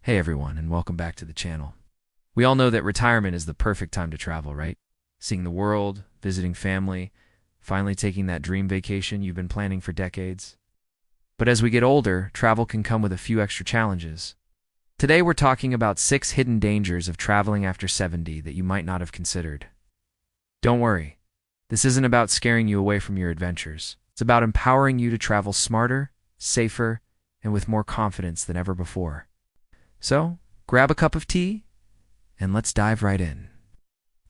Hey everyone, and welcome back to the channel. We all know that retirement is the perfect time to travel, right? Seeing the world, visiting family, finally taking that dream vacation you've been planning for decades. But as we get older, travel can come with a few extra challenges. Today we're talking about 6 hidden dangers of traveling after 70 that you might not have considered. Don't worry, this isn't about scaring you away from your adventures. It's about empowering you to travel smarter, safer, and with more confidence than ever before. So, grab a cup of tea, and let's dive right in.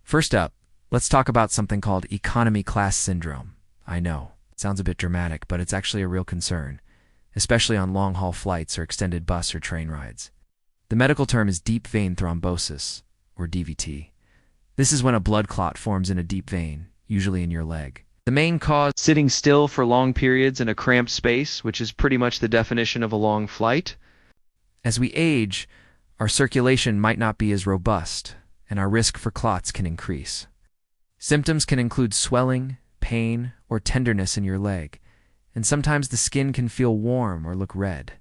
First up, let's talk about something called economy class syndrome. I know, it sounds a bit dramatic, but it's actually a real concern, especially on long-haul flights or extended bus or train rides. The medical term is deep vein thrombosis, or DVT. This is when a blood clot forms in a deep vein, usually in your leg. The main cause is sitting still for long periods in a cramped space, which is pretty much the definition of a long flight. As we age, our circulation might not be as robust, and our risk for clots can increase. Symptoms can include swelling, pain, or tenderness in your leg, and sometimes the skin can feel warm or look red.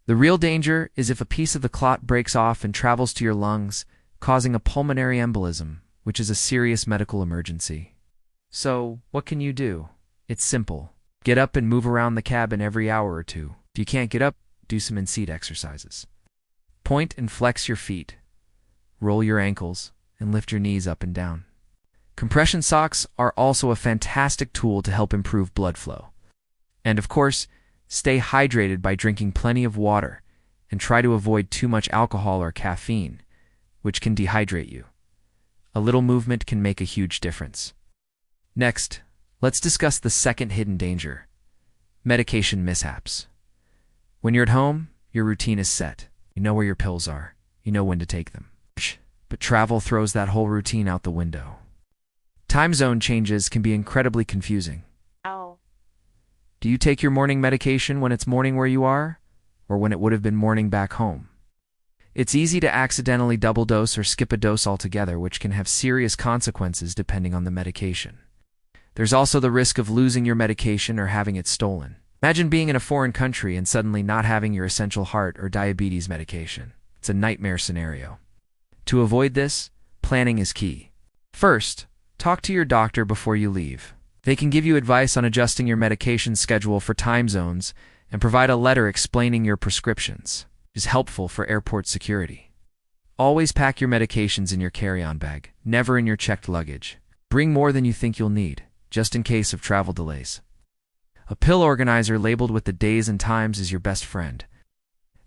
The real danger is if a piece of the clot breaks off and travels to your lungs, causing a pulmonary embolism, which is a serious medical emergency. So, what can you do? It's simple. Get up and move around the cabin every hour or two. If you can't get up, do some in-seat exercises. Point and flex your feet. Roll your ankles and lift your knees up and down. Compression socks are also a fantastic tool to help improve blood flow. And of course, stay hydrated by drinking plenty of water and try to avoid too much alcohol or caffeine, which can dehydrate you. A little movement can make a huge difference. Next, let's discuss the second hidden danger: medication mishaps. When you're at home, your routine is set. You know where your pills are. You know when to take them. But travel throws that whole routine out the window. Time zone changes can be incredibly confusing. Oh. Do you take your morning medication when it's morning where you are, or when it would have been morning back home? It's easy to accidentally double dose or skip a dose altogether, which can have serious consequences depending on the medication. There's also the risk of losing your medication or having it stolen. Imagine being in a foreign country and suddenly not having your essential heart or diabetes medication. It's a nightmare scenario. To avoid this, planning is key. First, talk to your doctor before you leave. They can give you advice on adjusting your medication schedule for time zones and provide a letter explaining your prescriptions, which is helpful for airport security. Always pack your medications in your carry-on bag, never in your checked luggage. Bring more than you think you'll need, just in case of travel delays. A pill organizer labeled with the days and times is your best friend.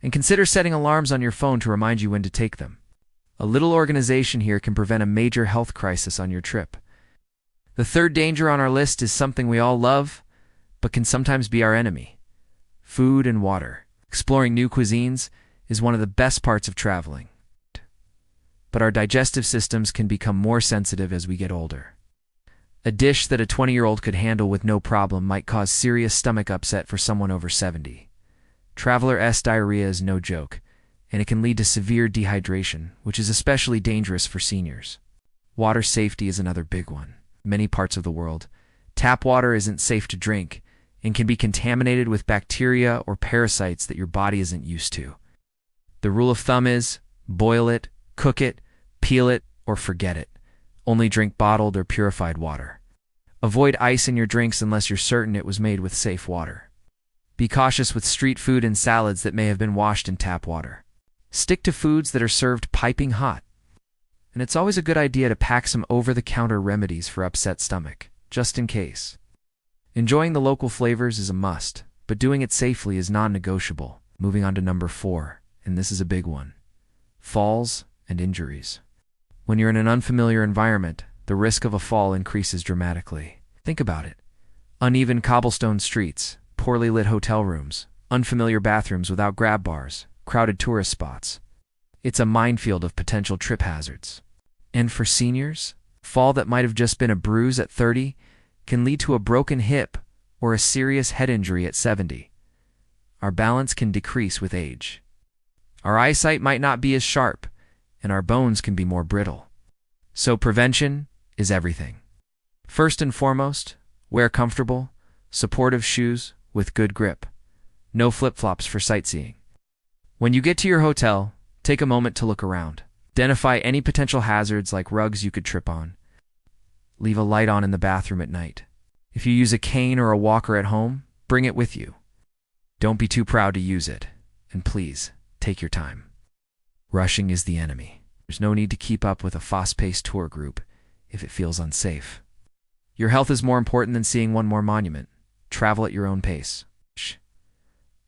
And consider setting alarms on your phone to remind you when to take them. A little organization here can prevent a major health crisis on your trip. The third danger on our list is something we all love, but can sometimes be our enemy: food and water. Exploring new cuisines is one of the best parts of traveling. But our digestive systems can become more sensitive as we get older. A dish that a 20-year-old could handle with no problem might cause serious stomach upset for someone over 70. Traveler diarrhea is no joke, and it can lead to severe dehydration, which is especially dangerous for seniors. Water safety is another big one. In many parts of the world, tap water isn't safe to drink and can be contaminated with bacteria or parasites that your body isn't used to. The rule of thumb is: boil it, cook it, peel it, or forget it. Only drink bottled or purified water. Avoid ice in your drinks unless you're certain it was made with safe water. Be cautious with street food and salads that may have been washed in tap water. Stick to foods that are served piping hot. And it's always a good idea to pack some over-the-counter remedies for upset stomach, just in case. Enjoying the local flavors is a must, but doing it safely is non-negotiable. Moving on to number 4, and this is a big one: falls and injuries. When you're in an unfamiliar environment, the risk of a fall increases dramatically. Think about it: uneven cobblestone streets, poorly lit hotel rooms, unfamiliar bathrooms without grab bars, crowded tourist spots. It's a minefield of potential trip hazards. And for seniors, a fall that might have just been a bruise at 30 can lead to a broken hip or a serious head injury at 70. Our balance can decrease with age. Our eyesight might not be as sharp, and our bones can be more brittle. So prevention is everything. First and foremost, wear comfortable, supportive shoes with good grip. No flip-flops for sightseeing. When you get to your hotel, Take a moment to look around. Identify any potential hazards like rugs you could trip on. Leave a light on in the bathroom at night. If you use a cane or a walker at home, bring it with you. Don't be too proud to use it. And please, take your time. Rushing is the enemy. There's no need to keep up with a fast-paced tour group if it feels unsafe. Your health is more important than seeing one more monument. Travel at your own pace.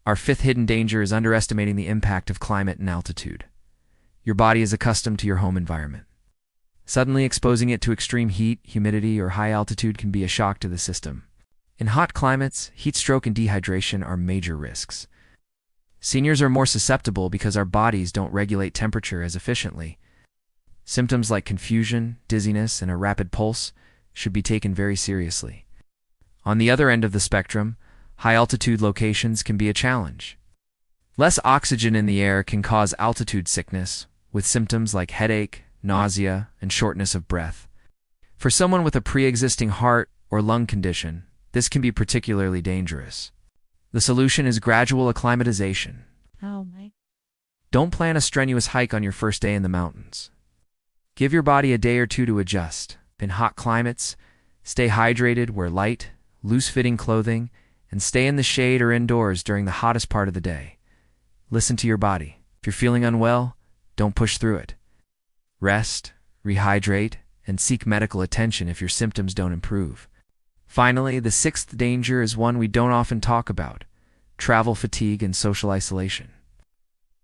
Our fifth hidden danger is underestimating the impact of climate and altitude. Your body is accustomed to your home environment. Suddenly exposing it to extreme heat, humidity, or high altitude can be a shock to the system. In hot climates, heat stroke and dehydration are major risks. Seniors are more susceptible because our bodies don't regulate temperature as efficiently. Symptoms like confusion, dizziness, and a rapid pulse should be taken very seriously. On the other end of the spectrum, high-altitude locations can be a challenge. Less oxygen in the air can cause altitude sickness, with symptoms like headache, nausea, and shortness of breath. For someone with a pre-existing heart or lung condition, this can be particularly dangerous. The solution is gradual acclimatization. Don't plan a strenuous hike on your first day in the mountains. Give your body a day or two to adjust. In hot climates, stay hydrated, wear light, loose-fitting clothing, and stay in the shade or indoors during the hottest part of the day. Listen to your body. If you're feeling unwell, don't push through it. Rest, rehydrate, and seek medical attention if your symptoms don't improve. Finally, the sixth danger is one we don't often talk about: travel fatigue and social isolation.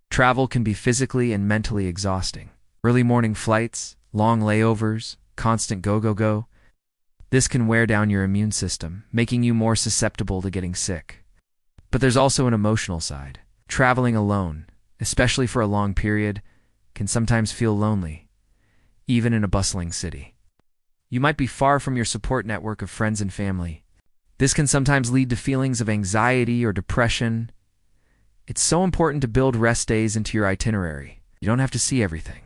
Travel can be physically and mentally exhausting. Early morning flights, long layovers, constant go. This can wear down your immune system, making you more susceptible to getting sick. But there's also an emotional side. Traveling alone, especially for a long period, can sometimes feel lonely, even in a bustling city. You might be far from your support network of friends and family. This can sometimes lead to feelings of anxiety or depression. It's so important to build rest days into your itinerary. You don't have to see everything.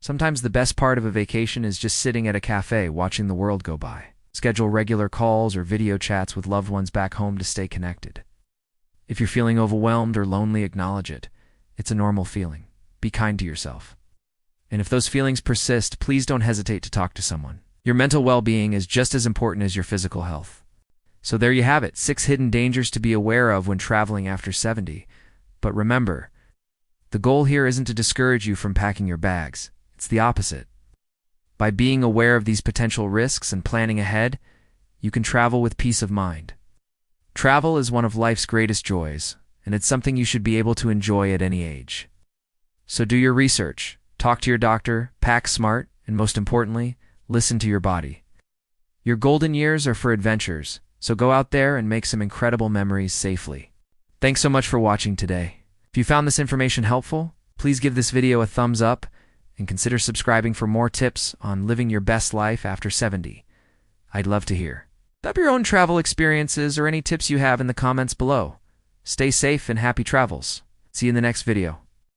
Sometimes the best part of a vacation is just sitting at a cafe watching the world go by. Schedule regular calls or video chats with loved ones back home to stay connected. If you're feeling overwhelmed or lonely, acknowledge it. It's a normal feeling. Be kind to yourself. And if those feelings persist, please don't hesitate to talk to someone. Your mental well-being is just as important as your physical health. So there you have it, 6 hidden dangers to be aware of when traveling after 70. But remember, the goal here isn't to discourage you from packing your bags. It's the opposite. By being aware of these potential risks and planning ahead, you can travel with peace of mind. Travel is one of life's greatest joys, and it's something you should be able to enjoy at any age. So do your research, talk to your doctor, pack smart, and most importantly, listen to your body. Your golden years are for adventures, so go out there and make some incredible memories safely. Thanks so much for watching today. If you found this information helpful, please give this video a thumbs up and consider subscribing for more tips on living your best life after 70. I'd love to hear. Drop your own travel experiences or any tips you have in the comments below. Stay safe and happy travels. See you in the next video.